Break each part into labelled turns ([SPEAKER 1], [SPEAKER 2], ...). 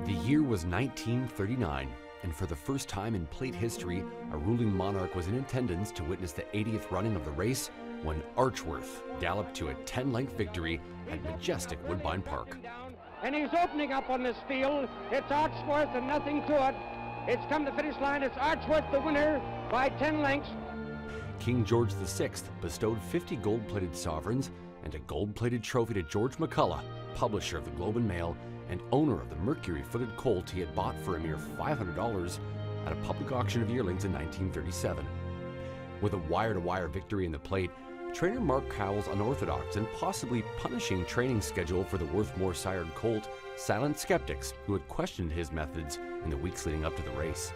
[SPEAKER 1] The year was 1939, and for the first time in plate history, a ruling monarch was in attendance to witness the 80th running of the race when Archworth galloped to a 10-length victory at majestic Woodbine Park.
[SPEAKER 2] And he's opening up on this field. It's Archworth and nothing to it. It's come to the finish line. It's Archworth the winner by 10 lengths.
[SPEAKER 1] King George VI bestowed 50 gold-plated sovereigns and a gold-plated trophy to George McCullough, publisher of the Globe and Mail and owner of the Mercury-footed colt he had bought for a mere $500 at a public auction of yearlings in 1937. With a wire-to-wire victory in the plate, trainer Mark Cowell's unorthodox and possibly punishing training schedule for the Worthmore sired colt silenced skeptics who had questioned his methods in the weeks leading up to the race.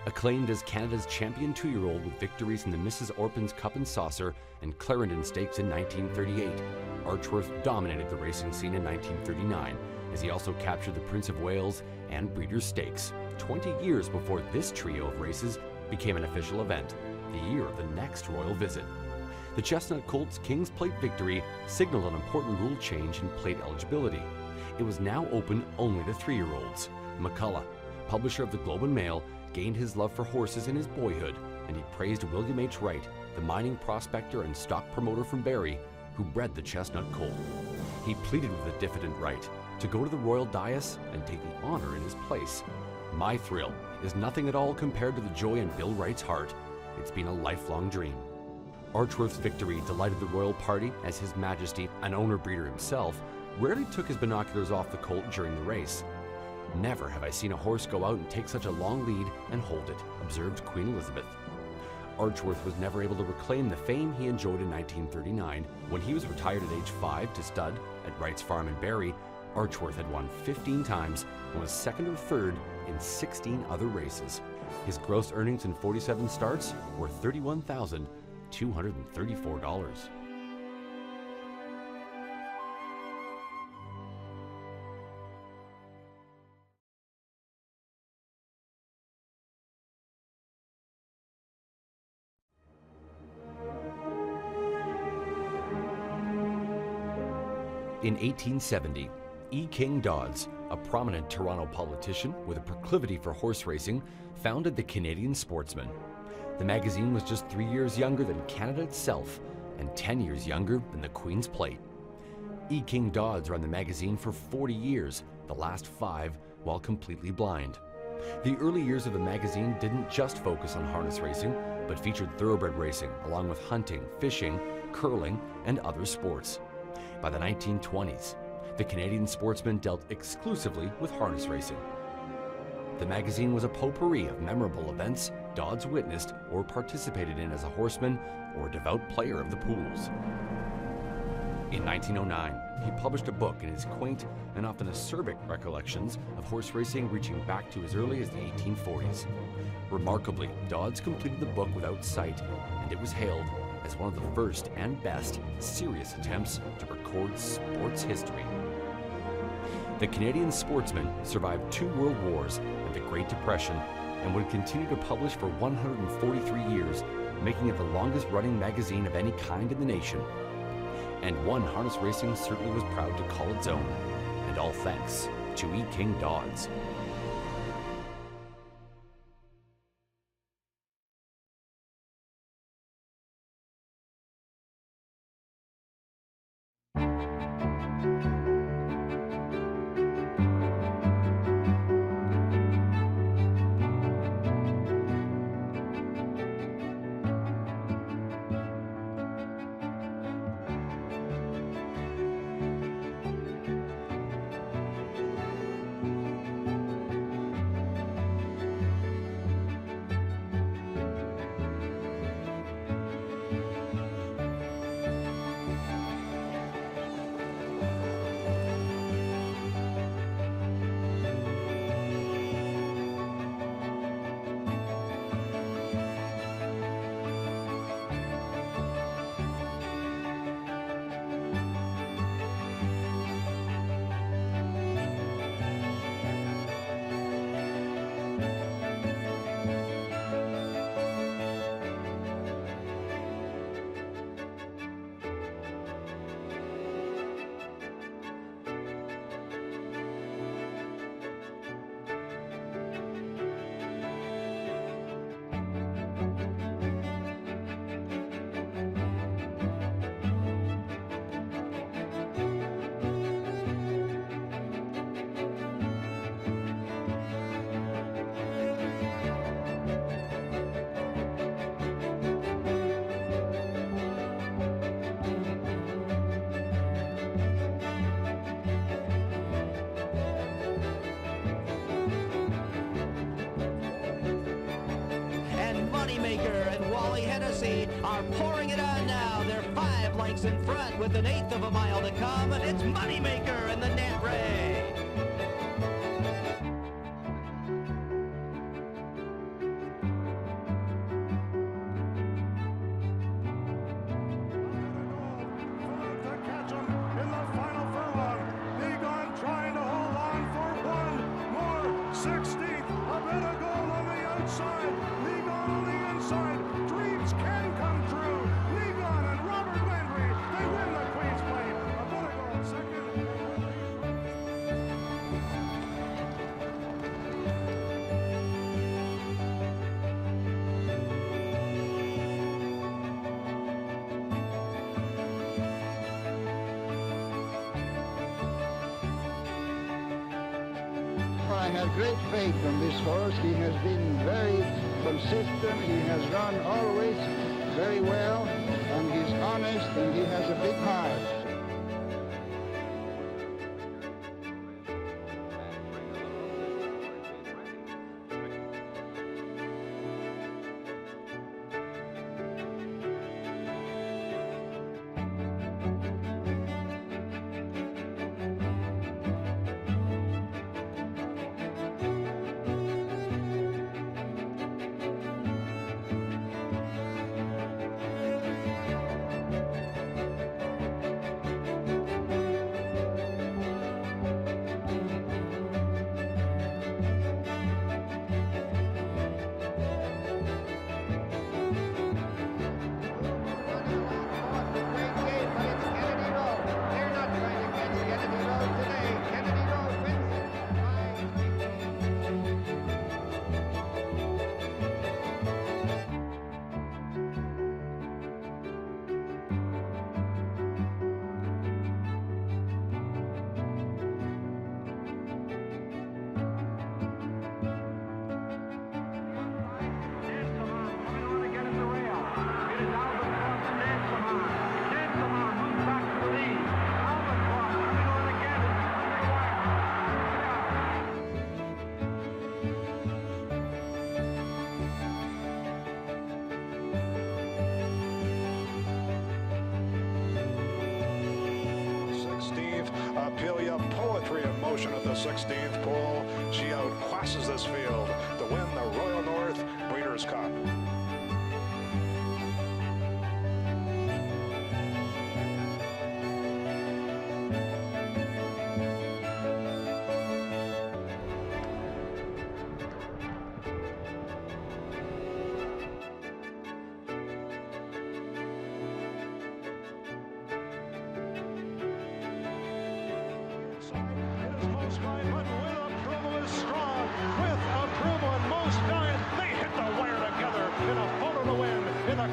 [SPEAKER 1] Acclaimed as Canada's champion 2-year-old with victories in the Mrs. Orpin's Cup and Saucer and Clarendon Stakes in 1938, Archworth dominated the racing scene in 1939, as he also captured the Prince of Wales and Breeders' Stakes, 20 years before this trio of races became an official event, the year of the next royal visit. The Chestnut Colt's King's Plate victory signaled an important rule change in plate eligibility. It was now open only to 3-year-olds. McCullough, publisher of the Globe and Mail, gained his love for horses in his boyhood, and he praised William H. Wright, the mining prospector and stock promoter from Barrie, who bred the Chestnut Colt. He pleaded with the diffident Wright to go to the royal dais and take the honor in his place. My thrill is nothing at all compared to the joy in Bill Wright's heart. It's been a lifelong dream. Archworth's victory delighted the royal party as His Majesty, an owner breeder himself, rarely took his binoculars off the colt during the race. Never have I seen a horse go out and take such a long lead and hold it, observed Queen Elizabeth. Archworth was never able to reclaim the fame he enjoyed in 1939 when he was retired at age 5 to stud at Wright's Farm in Barrie. Archworth had won 15 times and was second or third in 16 other races. His gross earnings in 47 starts were $31,234. In 1870, E. King Dodds, a prominent Toronto politician with a proclivity for horse racing, founded the Canadian Sportsman. The magazine was just 3 years younger than Canada itself and 10 years younger than the Queen's Plate. E. King Dodds ran the magazine for 40 years, the last 5 while completely blind. The early years of the magazine didn't just focus on harness racing, but featured thoroughbred racing along with hunting, fishing, curling, and other sports. By the 1920s, the Canadian Sportsman dealt exclusively with harness racing. The magazine was a potpourri of memorable events Dodds witnessed or participated in as a horseman or a devout player of the pools. In 1909, he published a book in his quaint and often acerbic recollections of horse racing reaching back to as early as the 1840s. Remarkably, Dodds completed the book without sight, and it was hailed as one of the first and best serious attempts to record sports history. The Canadian Sportsman survived 2 world wars and the Great Depression and would continue to publish for 143 years, making it the longest-running magazine of any kind in the nation. And one harness racing certainly was proud to call its own, and all thanks to E. King Dodds.
[SPEAKER 3] Moneymaker and Wally Hennessy are pouring it on now. They're 5 lengths in front with an 1/8 of a mile to come, and it's Moneymaker and the Net Ray.
[SPEAKER 4] I have great faith in this horse. He has been very consistent. He has run always very well, and he's honest, and he has a big heart.
[SPEAKER 5] Poetry in motion at the 16th pole. She outclasses this field to win the Royal North Breeders' Cup.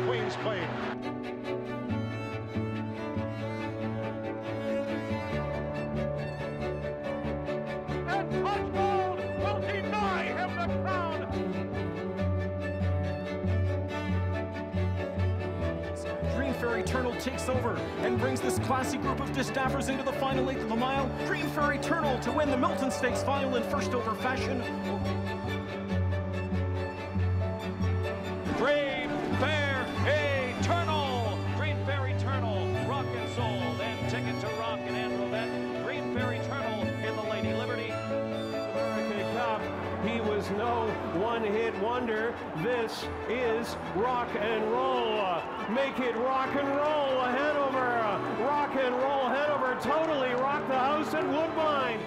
[SPEAKER 5] Queen's Plate.
[SPEAKER 6] And Punchbowl will deny him the crown.
[SPEAKER 7] Green Fairy Eternal takes over and brings this classy group of distaffers into the final 1/8 of a mile. Green Fairy Eternal to win the Milton Stakes final in first over fashion.
[SPEAKER 6] Green Fair Eternal. Green Fair Eternal. Rock and Soul. Then Ticket to Rock and Androvette. Green Fair Eternal in the Lady Liberty.
[SPEAKER 8] American Cup. He was no one-hit wonder. This is rock and roll. Make it rock and roll, Hanover. Rock and roll, Hanover. Totally rock the house at Woodbine.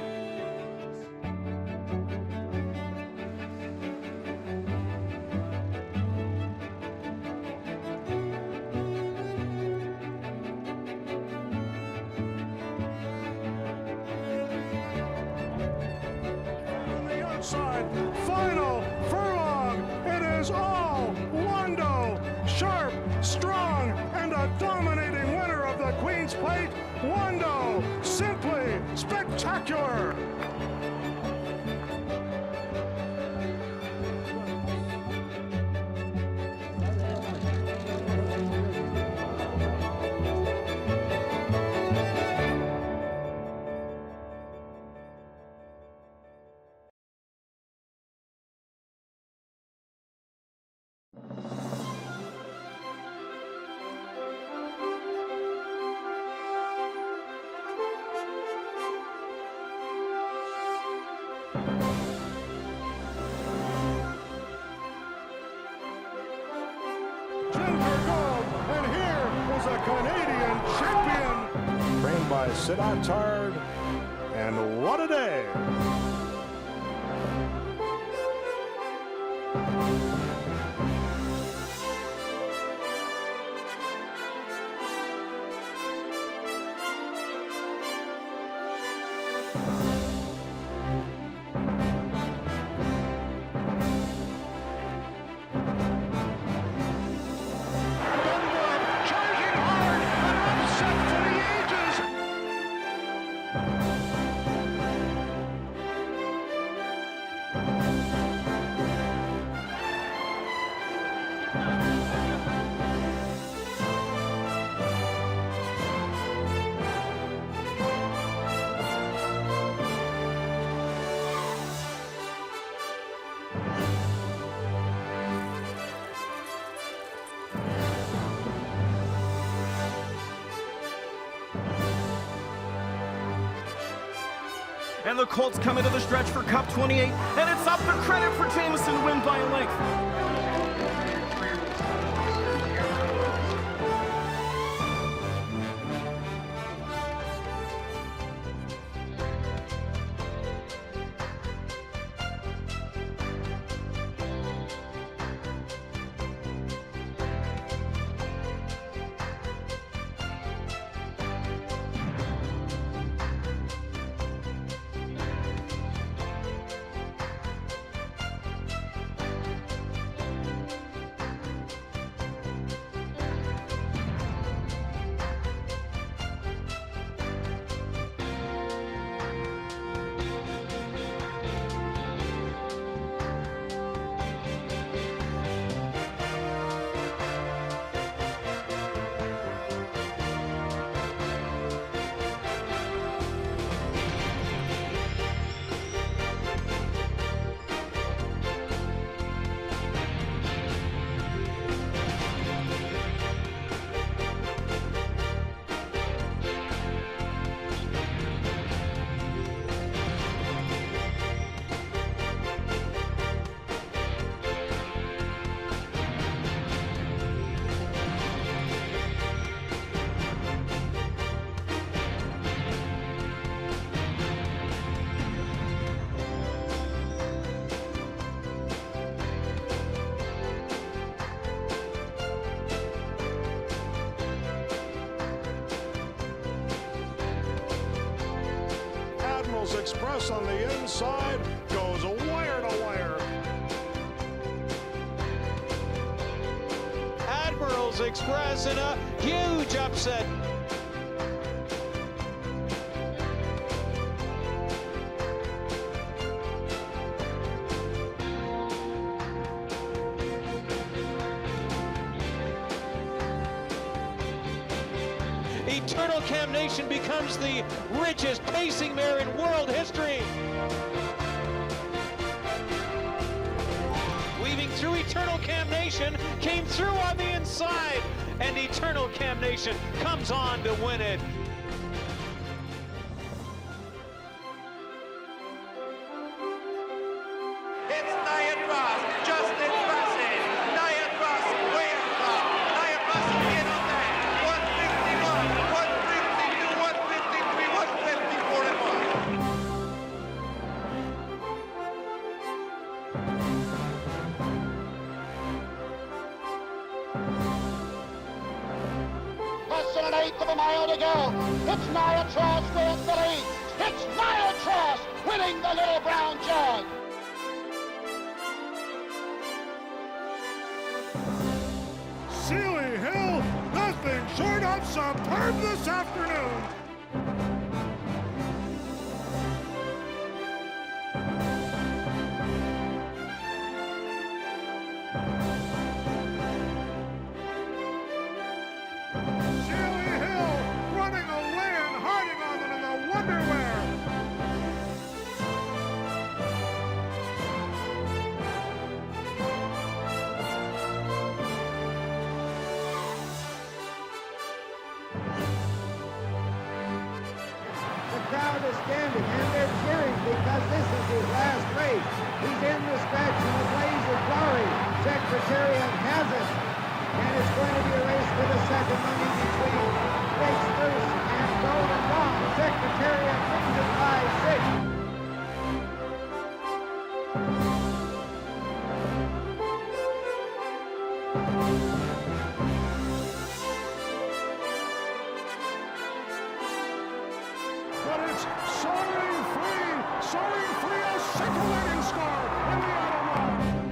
[SPEAKER 5] Final furlong. It is all Wando, sharp, strong, and a dominating winner of the Queen's Plate. Wando, simply spectacular. Ginger Gold, and here is a Canadian champion. Trained by Siddharth, and what a day.
[SPEAKER 2] Charging hard, an upset for the ages.
[SPEAKER 7] And the Colts come into the stretch for Cup 28, and it's up for credit for Jameson to win by a length.
[SPEAKER 5] Express on the inside goes wire to wire.
[SPEAKER 8] Admirals Express in a huge upset. Eternal Cam Nation becomes the richest pacing mare in world history. Weaving through Eternal Cam Nation, came through on the inside, and Eternal Cam Nation comes on to win it.
[SPEAKER 3] It's Niagara, just in passing. Niagara, way up. Niagara in on that. 151, 152, 153, 154 and
[SPEAKER 2] 1. Less than an eighth of a mile to go. It's Niagara with the lead. It's Niagara winning the Little Brown Jug.
[SPEAKER 5] Sealy Hill, nothing short of superb this afternoon. Sealy Hill running away and hiding on them in the Wonderwear.
[SPEAKER 4] The crowd is standing and they're cheering
[SPEAKER 2] because this is his last race. He's in the stretch in a blaze of glory. Secretariat has it. And it's going to be a race for the second money between Big Spruce and Golden Dawn. Secretariat wins it by 6.
[SPEAKER 5] But it's soaring free, a scintillating score in the auto run.